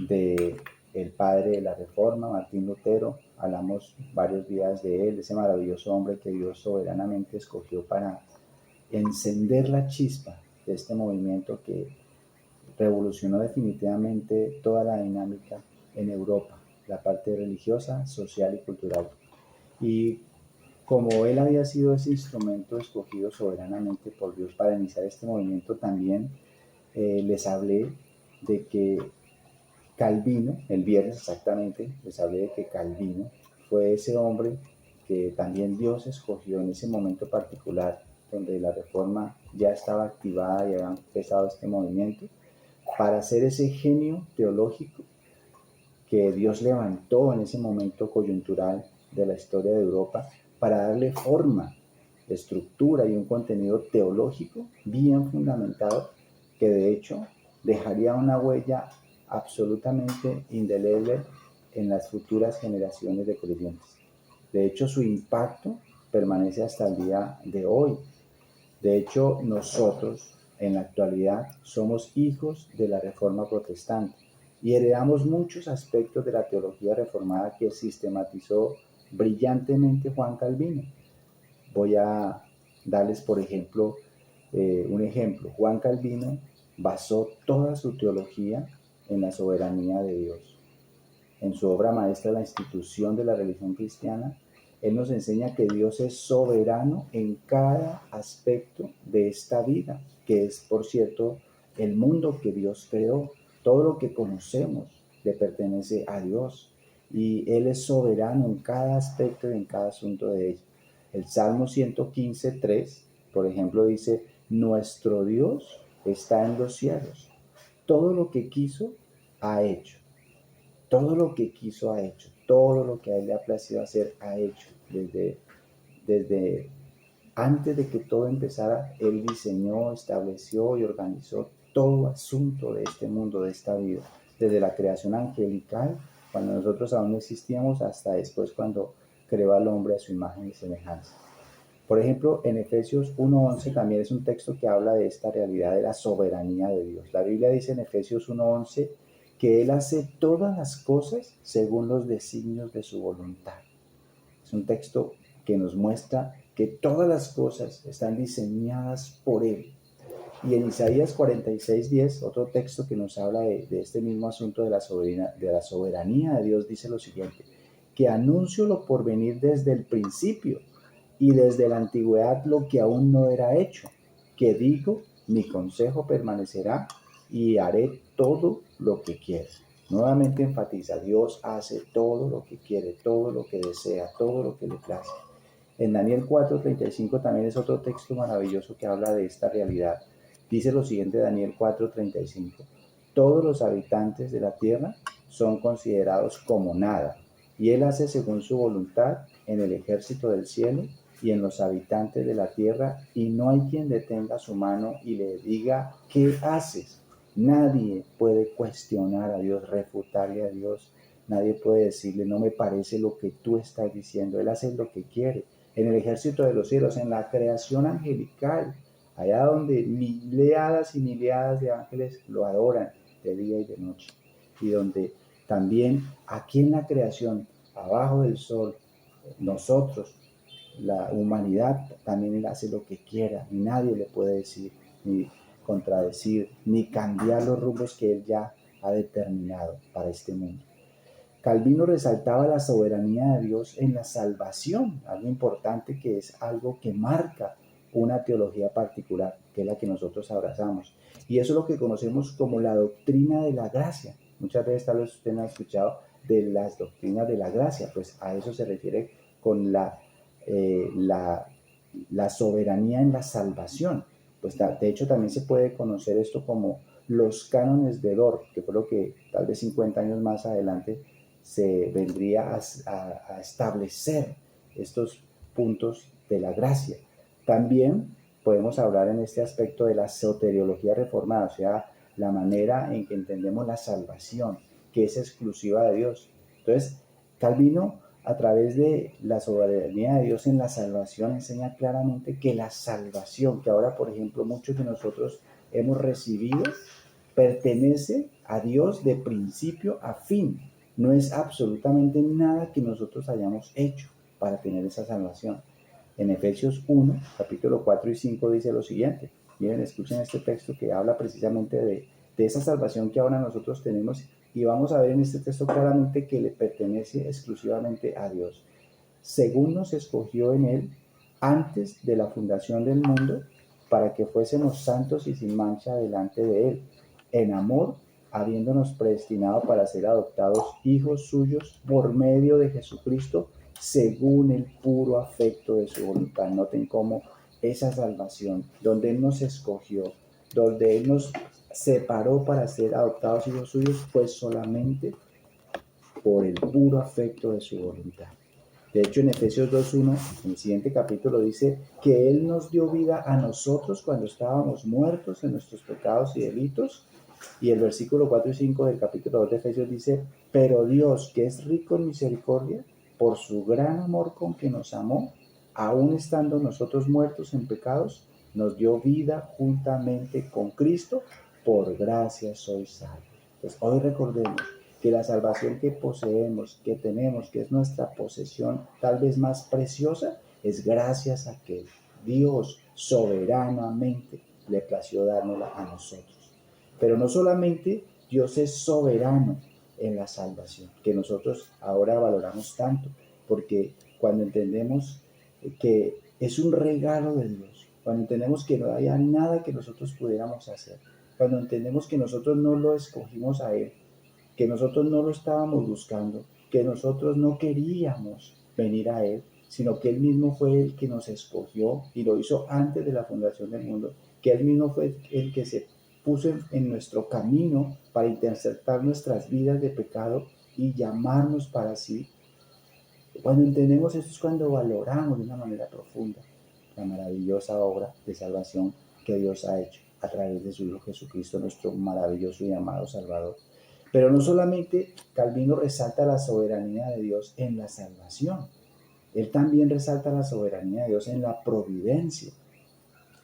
de el padre de la Reforma, Martín Lutero. Hablamos varios días de él, ese maravilloso hombre que Dios soberanamente escogió para encender la chispa de este movimiento que revolucionó definitivamente toda la dinámica en Europa, la parte religiosa, social y cultural. Y como él había sido ese instrumento escogido soberanamente por Dios para iniciar este movimiento, también les hablé de que Calvino, el viernes exactamente, les hablé de que Calvino fue ese hombre que también Dios escogió en ese momento particular, donde la reforma ya estaba activada y había empezado este movimiento, para ser ese genio teológico que Dios levantó en ese momento coyuntural de la historia de Europa para darle forma, estructura y un contenido teológico bien fundamentado que de hecho dejaría una huella absolutamente indeleble en las futuras generaciones de creyentes. De hecho, su impacto permanece hasta el día de hoy. De hecho, nosotros en la actualidad somos hijos de la Reforma Protestante y heredamos muchos aspectos de la teología reformada que sistematizó brillantemente Juan Calvino. Voy a darles, por ejemplo, un ejemplo. Juan Calvino basó toda su teología en la soberanía de Dios. En su obra maestra, La institución de la religión cristiana, él nos enseña que Dios es soberano en cada aspecto de esta vida, que es, por cierto, el mundo que Dios creó. Todo lo que conocemos le pertenece a Dios y Él es soberano en cada aspecto y en cada asunto de ella. El Salmo 115:3, por ejemplo, dice, nuestro Dios está en los cielos. Todo lo que quiso, ha hecho. Todo lo que quiso ha hecho, todo lo que a él le ha placido hacer ha hecho. Desde antes de que todo empezara, él diseñó, estableció y organizó todo asunto de este mundo, de esta vida. Desde la creación angelical, cuando nosotros aún no existíamos, hasta después cuando creó al hombre a su imagen y semejanza. Por ejemplo, en Efesios 1:11 también es un texto que habla de esta realidad de la soberanía de Dios. La Biblia dice en Efesios 1:11 que Él hace todas las cosas según los designios de su voluntad. Es un texto que nos muestra que todas las cosas están diseñadas por Él. Y en Isaías 46:10, otro texto que nos habla de este mismo asunto de la soberanía de Dios, dice lo siguiente, que anuncio lo por venir desde el principio y desde la antigüedad lo que aún no era hecho, que digo, mi consejo permanecerá y haré todo lo que quiera. Nuevamente enfatiza, Dios hace todo lo que quiere, todo lo que desea, todo lo que le place. En Daniel 4:35 también es otro texto maravilloso que habla de esta realidad. Dice lo siguiente Daniel 4:35, todos los habitantes de la tierra son considerados como nada, y Él hace según su voluntad en el ejército del cielo y en los habitantes de la tierra, y no hay quien detenga su mano y le diga, ¿qué haces? Nadie puede cuestionar a Dios, refutarle a Dios. Nadie puede decirle, no me parece lo que tú estás diciendo. Él hace lo que quiere. En el ejército de los cielos, en la creación angelical, allá donde mileadas y mileadas de ángeles lo adoran de día y de noche. Y donde también aquí en la creación, abajo del sol, nosotros, la humanidad, también Él hace lo que quiera. Y nadie le puede decir, ni contradecir, ni cambiar los rumbos que Él ya ha determinado para este mundo. Calvino resaltaba la soberanía de Dios en la salvación, algo importante que es algo que marca una teología particular, que es la que nosotros abrazamos. Y eso es lo que conocemos como la doctrina de la gracia. Muchas veces tal vez usted no ha escuchado de las doctrinas de la gracia, pues a eso se refiere con la soberanía en la salvación. Pues de hecho también se puede conocer esto como los cánones de Dort, que fue lo que tal vez 50 años más adelante se vendría a establecer estos puntos de la gracia. También podemos hablar en este aspecto de la soteriología reformada, o sea, la manera en que entendemos la salvación, que es exclusiva de Dios. Entonces, Calvino, a través de la soberanía de Dios en la salvación, enseña claramente que la salvación, que ahora, por ejemplo, muchos de nosotros hemos recibido, pertenece a Dios de principio a fin. No es absolutamente nada que nosotros hayamos hecho para tener esa salvación. En Efesios 1, capítulo 4 y 5 dice lo siguiente. Miren, escuchen este texto que habla precisamente de esa salvación que ahora nosotros tenemos, y vamos a ver en este texto claramente que le pertenece exclusivamente a Dios. Según nos escogió en Él antes de la fundación del mundo, para que fuésemos santos y sin mancha delante de Él, en amor, habiéndonos predestinado para ser adoptados hijos suyos por medio de Jesucristo, según el puro afecto de su voluntad. Noten cómo esa salvación, donde Él nos escogió, donde Él nos separó para ser adoptados hijos suyos, fue solamente por el puro afecto de su voluntad. De hecho, en Efesios 2.1, en el siguiente capítulo, dice que Él nos dio vida a nosotros cuando estábamos muertos en nuestros pecados y delitos. Y el versículo 4 y 5 del capítulo 2 de Efesios dice, pero Dios, que es rico en misericordia, por su gran amor con que nos amó, aun estando nosotros muertos en pecados, nos dio vida juntamente con Cristo, por gracia sois salvos. Pues hoy recordemos que la salvación que poseemos, que tenemos, que es nuestra posesión tal vez más preciosa, es gracias a que Dios soberanamente le plació dárnosla a nosotros. Pero no solamente Dios es soberano en la salvación, que nosotros ahora valoramos tanto, porque cuando entendemos que es un regalo de Dios, cuando entendemos que no haya nada que nosotros pudiéramos hacer, cuando entendemos que nosotros no lo escogimos a Él, que nosotros no lo estábamos buscando, que nosotros no queríamos venir a Él, sino que Él mismo fue el que nos escogió y lo hizo antes de la fundación del mundo, que Él mismo fue el que se puso en nuestro camino para interceptar nuestras vidas de pecado y llamarnos para sí. Cuando entendemos esto es cuando valoramos de una manera profunda la maravillosa obra de salvación que Dios ha hecho a través de su Hijo Jesucristo, nuestro maravilloso y amado Salvador. Pero no solamente Calvino resalta la soberanía de Dios en la salvación, él también resalta la soberanía de Dios en la providencia.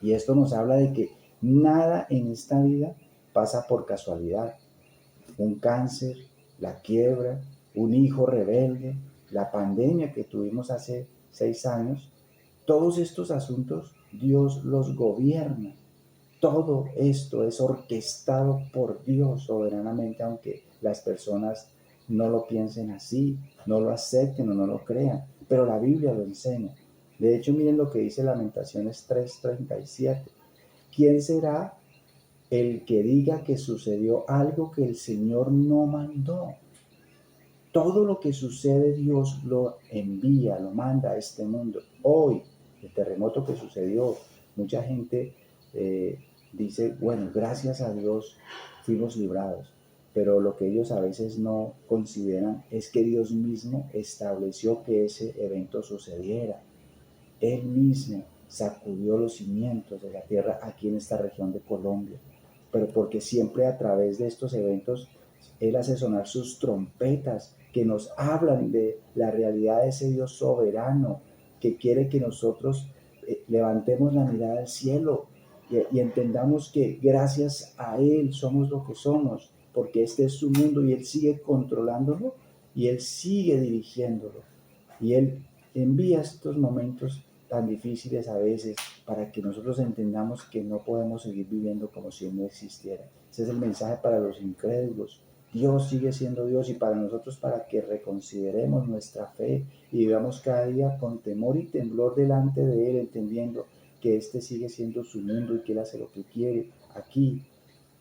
Y esto nos habla de que nada en esta vida pasa por casualidad. Un cáncer, la quiebra, un hijo rebelde, la pandemia que tuvimos hace 6 años, todos estos asuntos Dios los gobierna. Todo esto es orquestado por Dios soberanamente, aunque las personas no lo piensen así, no lo acepten o no lo crean, pero la Biblia lo enseña. De hecho, miren lo que dice Lamentaciones 3:37. ¿Quién será el que diga que sucedió algo que el Señor no mandó? Todo lo que sucede Dios lo envía, lo manda a este mundo. Hoy, el terremoto que sucedió, mucha gente dice, bueno, gracias a Dios fuimos librados, pero lo que ellos a veces no consideran es que Dios mismo estableció que ese evento sucediera. Él mismo sacudió los cimientos de la tierra aquí en esta región de Colombia, pero porque siempre a través de estos eventos Él hace sonar sus trompetas que nos hablan de la realidad de ese Dios soberano que quiere que nosotros levantemos la mirada al cielo y entendamos que gracias a Él somos lo que somos, porque este es su mundo y Él sigue controlándolo y Él sigue dirigiéndolo. Y Él envía estos momentos tan difíciles a veces para que nosotros entendamos que no podemos seguir viviendo como si Él no existiera. Ese es el mensaje para los incrédulos. Dios sigue siendo Dios y para nosotros para que reconsideremos nuestra fe y vivamos cada día con temor y temblor delante de Él, entendiendo que este sigue siendo su mundo y que Él hace lo que quiere aquí,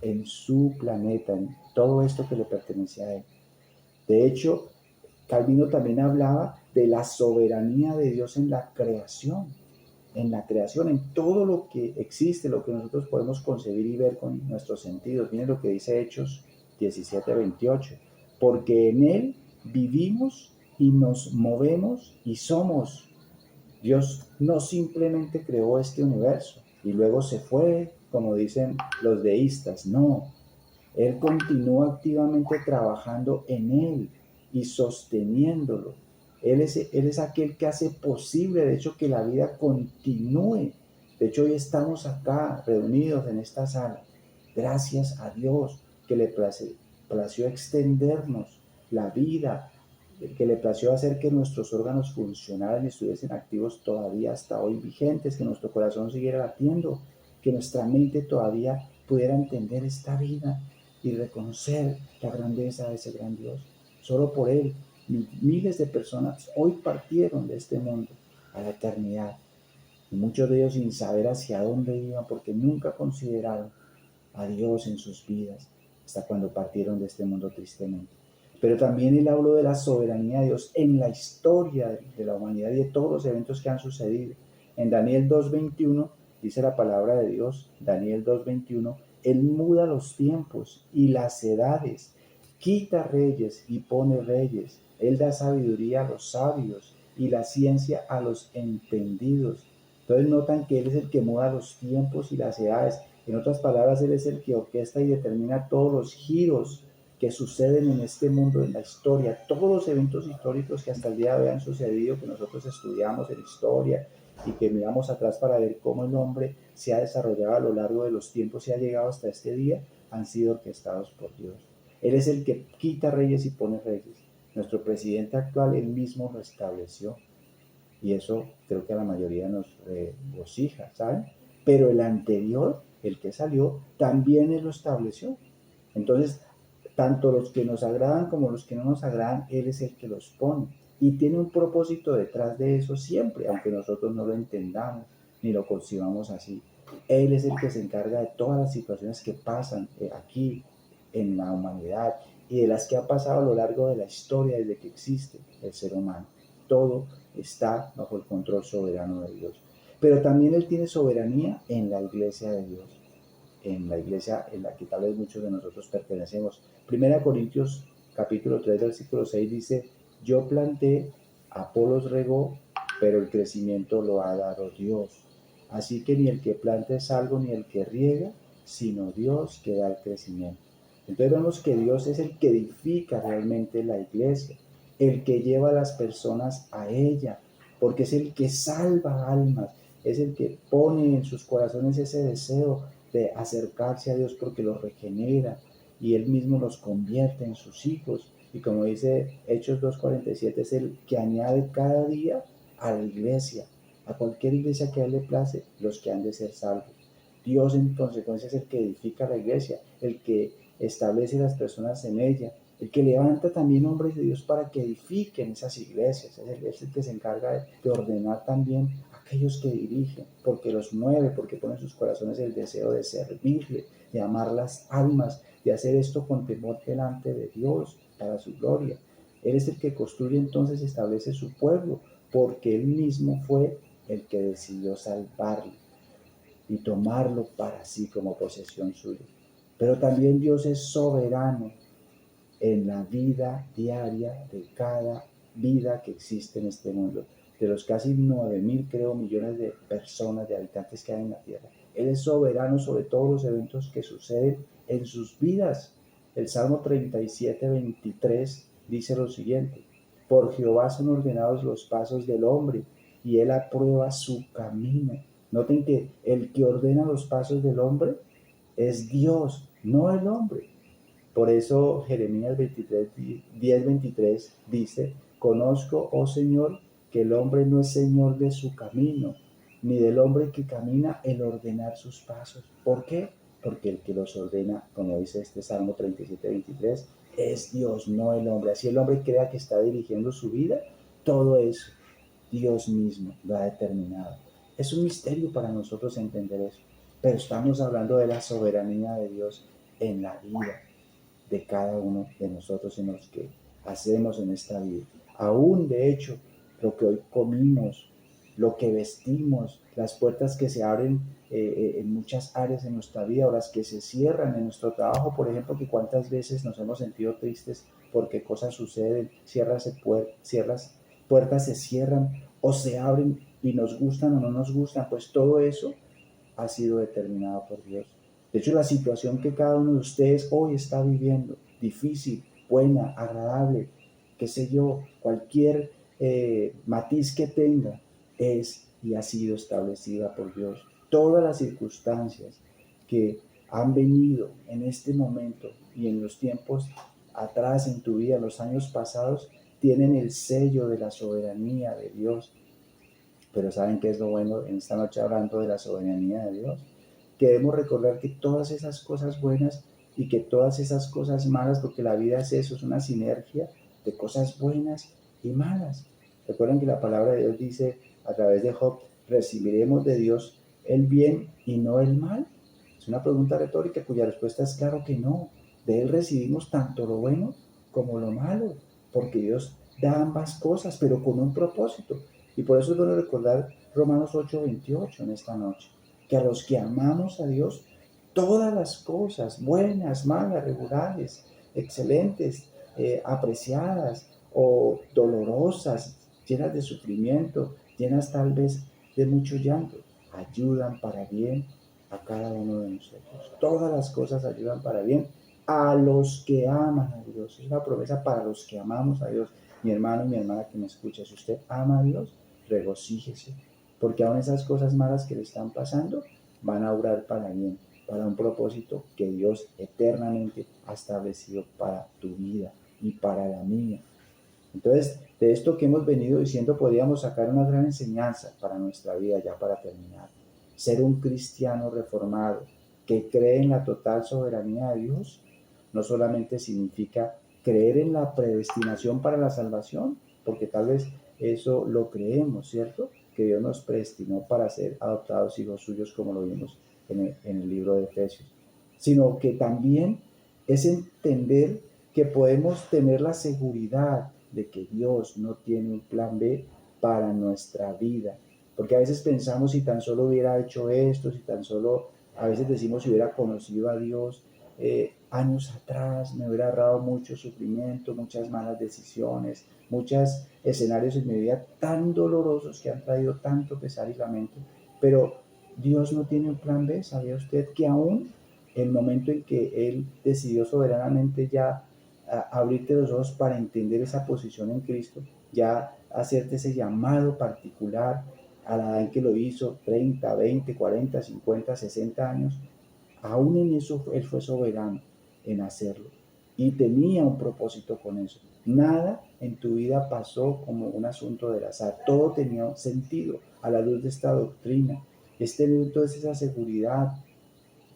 en su planeta, en todo esto que le pertenece a Él. De hecho, Calvino también hablaba de la soberanía de Dios en la creación, en todo lo que existe, lo que nosotros podemos concebir y ver con nuestros sentidos. Miren lo que dice Hechos 17:28, porque en Él vivimos y nos movemos y somos. Dios no simplemente creó este universo y luego se fue, como dicen los deístas, no. Él continúa activamente trabajando en Él y sosteniéndolo. Él es aquel que hace posible, de hecho, que la vida continúe. De hecho, hoy estamos acá reunidos en esta sala, gracias a Dios, que le plació extendernos la vida, que le plació hacer que nuestros órganos funcionaran y estuviesen activos todavía hasta hoy vigentes, que nuestro corazón siguiera latiendo, que nuestra mente todavía pudiera entender esta vida y reconocer la grandeza de ese gran Dios. Solo por Él, miles de personas hoy partieron de este mundo a la eternidad, y muchos de ellos sin saber hacia dónde iban, porque nunca consideraron a Dios en sus vidas, hasta cuando partieron de este mundo tristemente. Pero también Él habló de la soberanía de Dios en la historia de la humanidad y de todos los eventos que han sucedido. En Daniel 2:21 dice la palabra de Dios, Daniel 2:21, Él muda los tiempos y las edades, quita reyes y pone reyes. Él da sabiduría a los sabios y la ciencia a los entendidos. Entonces notan que Él es el que muda los tiempos y las edades. En otras palabras, Él es el que orquesta y determina todos los giros que suceden en este mundo, en la historia, todos los eventos históricos que hasta el día de hoy han sucedido, que nosotros estudiamos en historia y que miramos atrás para ver cómo el hombre se ha desarrollado a lo largo de los tiempos y ha llegado hasta este día, han sido orquestados por Dios. Él es el que quita reyes y pone reyes. Nuestro presidente actual, él mismo lo estableció. Y eso creo que a la mayoría nos regocija, ¿saben? Pero el anterior, el que salió, también él lo estableció. Entonces, tanto los que nos agradan como los que no nos agradan, Él es el que los pone. Y tiene un propósito detrás de eso siempre, aunque nosotros no lo entendamos ni lo concibamos así. Él es el que se encarga de todas las situaciones que pasan aquí en la humanidad y de las que ha pasado a lo largo de la historia desde que existe el ser humano. Todo está bajo el control soberano de Dios. Pero también Él tiene soberanía en la iglesia de Dios, en la iglesia en la que tal vez muchos de nosotros pertenecemos. Primera Corintios capítulo 3 versículo 6 dice, yo planté, Apolos regó, pero el crecimiento lo ha dado Dios. Así que ni el que planta es algo, ni el que riega, sino Dios que da el crecimiento. Entonces vemos que Dios es el que edifica realmente la iglesia, el que lleva a las personas a ella, porque es el que salva almas, es el que pone en sus corazones ese deseo de acercarse a Dios porque los regenera y Él mismo los convierte en sus hijos. Y como dice Hechos 2:47, es el que añade cada día a la iglesia, a cualquier iglesia que a Él le place, los que han de ser salvos. Dios en consecuencia es el que edifica la iglesia, el que establece las personas en ella, el que levanta también hombres de Dios para que edifiquen esas iglesias, es el que se encarga de ordenar también a aquellos que dirigen, porque los mueve, porque pone en sus corazones el deseo de servirle, de amar las almas, de hacer esto con temor delante de Dios, para su gloria. Él es el que construye entonces y establece su pueblo, porque Él mismo fue el que decidió salvarlo y tomarlo para sí como posesión suya. Pero también Dios es soberano en la vida diaria de cada vida que existe en este mundo. De los casi 9.000, creo, millones de personas, de habitantes que hay en la tierra. Él es soberano sobre todos los eventos que suceden en sus vidas. El Salmo 37:23 dice lo siguiente: por Jehová son ordenados los pasos del hombre, y él aprueba su camino. Noten que el que ordena los pasos del hombre es Dios, no el hombre. Por eso Jeremías 10:23 dice, conozco, oh Señor, que el hombre no es señor de su camino, ni del hombre que camina el ordenar sus pasos. ¿Por qué? Porque el que los ordena, como dice este Salmo 37:23, es Dios, no el hombre. Así el hombre crea que está dirigiendo su vida, todo eso Dios mismo lo ha determinado. Es un misterio para nosotros entender eso, pero estamos hablando de la soberanía de Dios en la vida de cada uno de nosotros en los que hacemos en esta vida. Aún, de hecho, lo que hoy comimos, lo que vestimos, las puertas que se abren en muchas áreas de nuestra vida o las que se cierran en nuestro trabajo, por ejemplo, que cuántas veces nos hemos sentido tristes porque cosas suceden, puertas se cierran o se abren y nos gustan o no nos gustan, pues todo eso ha sido determinado por Dios. De hecho, la situación que cada uno de ustedes hoy está viviendo, difícil, buena, agradable, qué sé yo, cualquier matiz que tenga, es y ha sido establecida por Dios. Todas las circunstancias que han venido en este momento y en los tiempos atrás en tu vida, en los años pasados, tienen el sello de la soberanía de Dios. Pero ¿saben qué es lo bueno en esta noche hablando de la soberanía de Dios? Que debemos recordar que todas esas cosas buenas y que todas esas cosas malas, porque la vida es eso, es una sinergia de cosas buenas y malas. Recuerden que la palabra de Dios dice a través de Job, ¿recibiremos de Dios el bien y no el mal? Es una pregunta retórica cuya respuesta es claro que no. De Él recibimos tanto lo bueno como lo malo, porque Dios da ambas cosas, pero con un propósito. Y por eso es bueno recordar Romanos 8:28 en esta noche, que a los que amamos a Dios, todas las cosas, buenas, malas, regulares, excelentes, apreciadas o dolorosas, llenas de sufrimiento, llenas tal vez de mucho llanto, ayudan para bien a cada uno de nosotros. Todas las cosas ayudan para bien a los que aman a Dios. Es una promesa para los que amamos a Dios. Mi hermano y mi hermana que me escucha, si usted ama a Dios, regocíjese, porque aún esas cosas malas que le están pasando van a obrar para bien, para un propósito que Dios eternamente ha establecido para tu vida y para la mía. Entonces, de esto que hemos venido diciendo, podríamos sacar una gran enseñanza para nuestra vida, ya para terminar. Ser un cristiano reformado que cree en la total soberanía de Dios no solamente significa creer en la predestinación para la salvación, porque tal vez eso lo creemos, ¿cierto? Que Dios nos predestinó para ser adoptados hijos suyos, como lo vimos en el libro de Efesios, sino que también es entender que podemos tener la seguridad de que Dios no tiene un plan B para nuestra vida. Porque a veces pensamos si tan solo hubiera hecho esto, si tan solo, a veces decimos si hubiera conocido a Dios años atrás, me hubiera ahorrado mucho sufrimiento, muchas malas decisiones, muchos escenarios en mi vida tan dolorosos que han traído tanto pesar y lamento. Pero Dios no tiene un plan B. ¿Sabía usted que aún el momento en que Él decidió soberanamente ya abrirte los ojos para entender esa posición en Cristo, ya hacerte ese llamado particular a la edad en que lo hizo, 30, 20, 40, 50, 60 años, aún en eso Él fue soberano en hacerlo y tenía un propósito con eso. Nada en tu vida pasó como un asunto del azar, todo tenía sentido a la luz de esta doctrina. Es tener entonces esa seguridad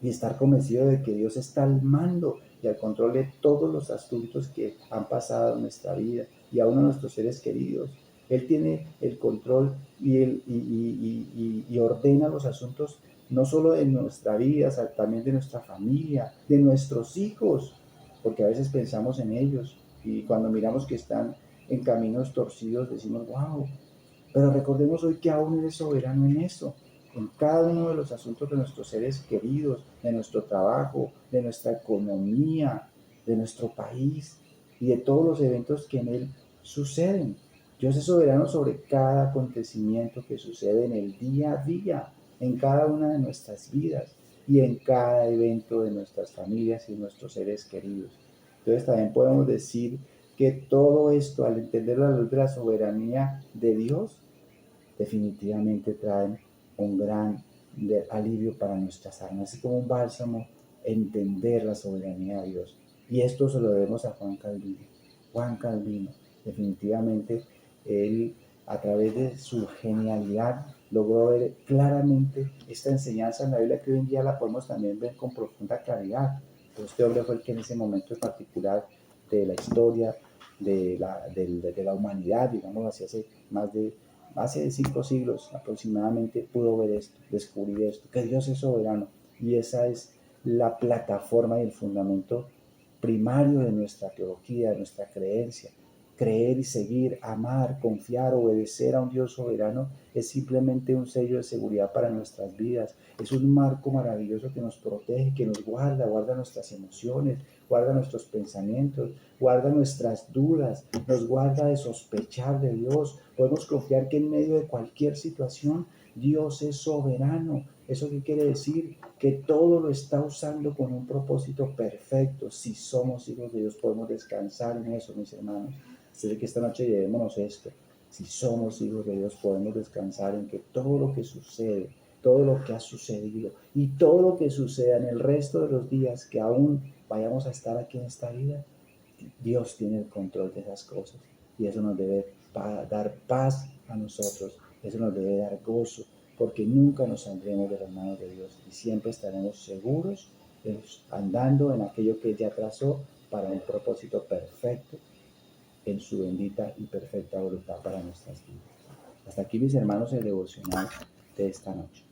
y estar convencido de que Dios está al mando y al control de todos los asuntos que han pasado en nuestra vida y aún a nuestros seres queridos. Él tiene el control y ordena los asuntos no solo de nuestra vida, también de nuestra familia, de nuestros hijos, porque a veces pensamos en ellos y cuando miramos que están en caminos torcidos decimos, wow, pero recordemos hoy que aún eres soberano en eso, en cada uno de los asuntos de nuestros seres queridos, de nuestro trabajo, de nuestra economía, de nuestro país y de todos los eventos que en él suceden. Dios es soberano sobre cada acontecimiento que sucede en el día a día, en cada una de nuestras vidas y en cada evento de nuestras familias y nuestros seres queridos. Entonces también podemos decir que todo esto, al entender la luz de la soberanía de Dios, definitivamente traen un gran alivio para nuestras almas. Es como un bálsamo entender la soberanía de Dios. Y esto se lo debemos a Juan Calvino. Juan Calvino, definitivamente, él a través de su genialidad logró ver claramente esta enseñanza en la Biblia que hoy en día la podemos también ver con profunda claridad. Pues este hombre fue el que en ese momento en particular de la historia de la humanidad, digamos así, hace 5 siglos aproximadamente pudo ver esto, descubrir esto, que Dios es soberano y esa es la plataforma y el fundamento primario de nuestra teología, de nuestra creencia. Creer y seguir, amar, confiar, obedecer a un Dios soberano es simplemente un sello de seguridad para nuestras vidas. Es un marco maravilloso que nos protege, que nos guarda, guarda nuestras emociones, guarda nuestros pensamientos, guarda nuestras dudas, nos guarda de sospechar de Dios. Podemos confiar que en medio de cualquier situación Dios es soberano. ¿Eso qué quiere decir? Que todo lo está usando con un propósito perfecto. Si somos hijos de Dios podemos descansar en eso, mis hermanos. Así que esta noche llevémonos esto. Si somos hijos de Dios podemos descansar en que todo lo que sucede todo lo que ha sucedido y todo lo que suceda en el resto de los días que aún vayamos a estar aquí en esta vida, Dios tiene el control de esas cosas y eso nos debe dar paz a nosotros, eso nos debe dar gozo, porque nunca nos saldremos de las manos de Dios y siempre estaremos seguros andando en aquello que Él ya trazó para un propósito perfecto en su bendita y perfecta voluntad para nuestras vidas. Hasta aquí, mis hermanos, el devocional de esta noche.